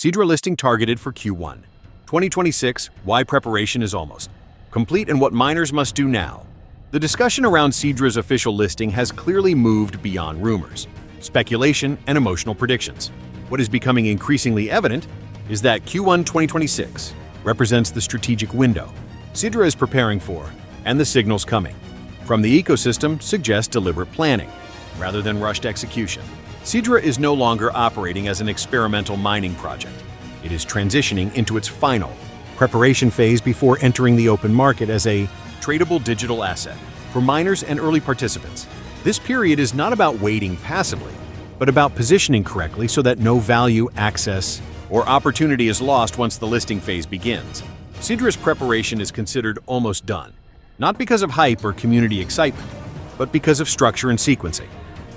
Sidra listing targeted for Q1 2026, why preparation is almost complete and what miners must do now. The discussion around Sidra's official listing has clearly moved beyond rumors, speculation, and emotional predictions. What is becoming increasingly evident is that Q1 2026 represents the strategic window Sidra is preparing for, and the signals coming from the ecosystem suggest deliberate planning, rather than rushed execution. Sidra is no longer operating as an experimental mining project. It is transitioning into its final preparation phase before entering the open market as a tradable digital asset for miners and early participants. This period is not about waiting passively, but about positioning correctly so that no value, access, or opportunity is lost once the listing phase begins. Sidra's preparation is considered almost done, not because of hype or community excitement, but because of structure and sequencing.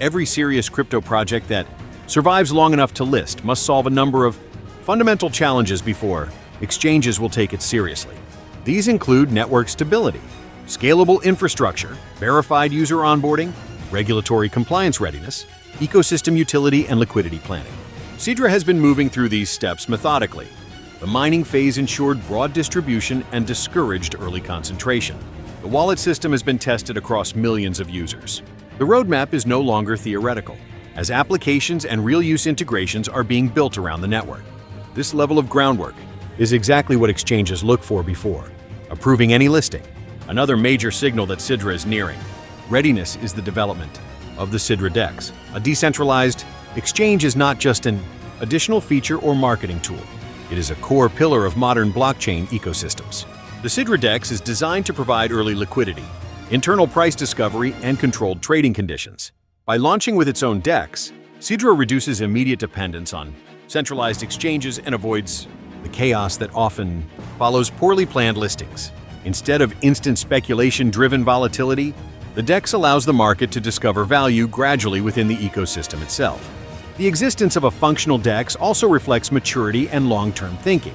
Every serious crypto project that survives long enough to list must solve a number of fundamental challenges before exchanges will take it seriously. These include network stability, scalable infrastructure, verified user onboarding, regulatory compliance readiness, ecosystem utility, and liquidity planning. Sidra has been moving through these steps methodically. The mining phase ensured broad distribution and discouraged early concentration. The wallet system has been tested across millions of users. The roadmap is no longer theoretical, as applications and real-use integrations are being built around the network. This level of groundwork is exactly what exchanges look for before approving any listing. Another major signal that Sidra is nearing readiness is the development of the Sidra DEX. A decentralized exchange is not just an additional feature or marketing tool. It is a core pillar of modern blockchain ecosystems. The Sidra DEX is designed to provide early liquidity, internal price discovery, and controlled trading conditions. By launching with its own DEX, Sidra reduces immediate dependence on centralized exchanges and avoids the chaos that often follows poorly planned listings. Instead of instant speculation-driven volatility, the DEX allows the market to discover value gradually within the ecosystem itself. The existence of a functional DEX also reflects maturity and long-term thinking.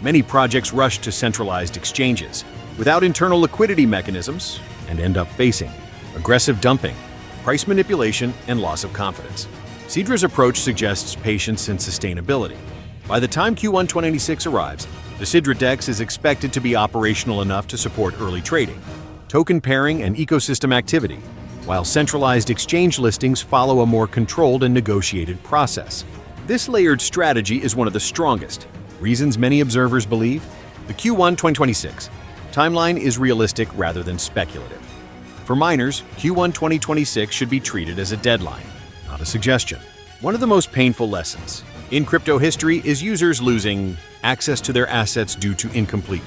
Many projects rush to centralized exchanges without internal liquidity mechanisms and end up facing aggressive dumping, price manipulation, and loss of confidence. Sidra's approach suggests patience and sustainability. By the time Q1 2026 arrives, the Sidra DEX is expected to be operational enough to support early trading, token pairing, and ecosystem activity, while centralized exchange listings follow a more controlled and negotiated process. This layered strategy is one of the strongest reasons many observers believe the Q1 2026 timeline is realistic rather than speculative. For miners, Q1 2026 should be treated as a deadline, not a suggestion. One of the most painful lessons in crypto history is users losing access to their assets due to incomplete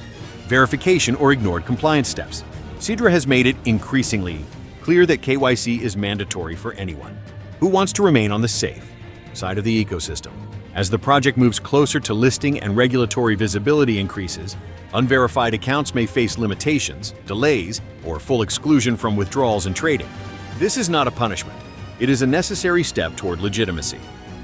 verification or ignored compliance steps. Sidra has made it increasingly clear that KYC is mandatory for anyone who wants to remain on the safe side of the ecosystem. As the project moves closer to listing and regulatory visibility increases, unverified accounts may face limitations, delays, or full exclusion from withdrawals and trading. This is not a punishment. It is a necessary step toward legitimacy.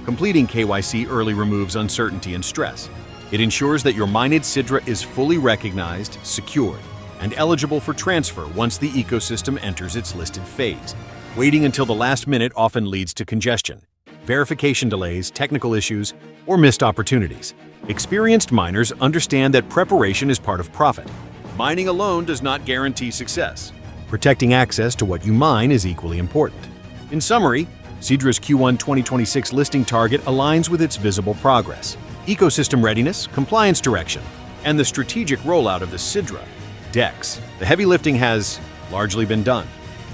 Completing KYC early removes uncertainty and stress. It ensures that your mined Sidra is fully recognized, secured, and eligible for transfer once the ecosystem enters its listed phase. Waiting until the last minute often leads to congestion, verification delays, technical issues, or missed opportunities. Experienced miners understand that preparation is part of profit. Mining alone does not guarantee success. Protecting access to what you mine is equally important. In summary, Sidra's Q1 2026 listing target aligns with its visible progress, ecosystem readiness, compliance direction, and the strategic rollout of the Sidra DEX. The heavy lifting has largely been done.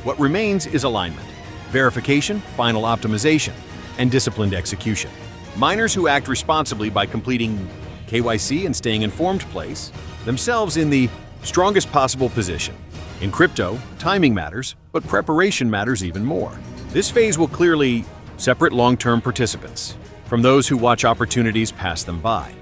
What remains is alignment, verification, final optimization, and disciplined execution. Miners who act responsibly by completing KYC and staying informed place themselves in the strongest possible position. In crypto, timing matters, but preparation matters even more. This phase will clearly separate long-term participants from those who watch opportunities pass them by.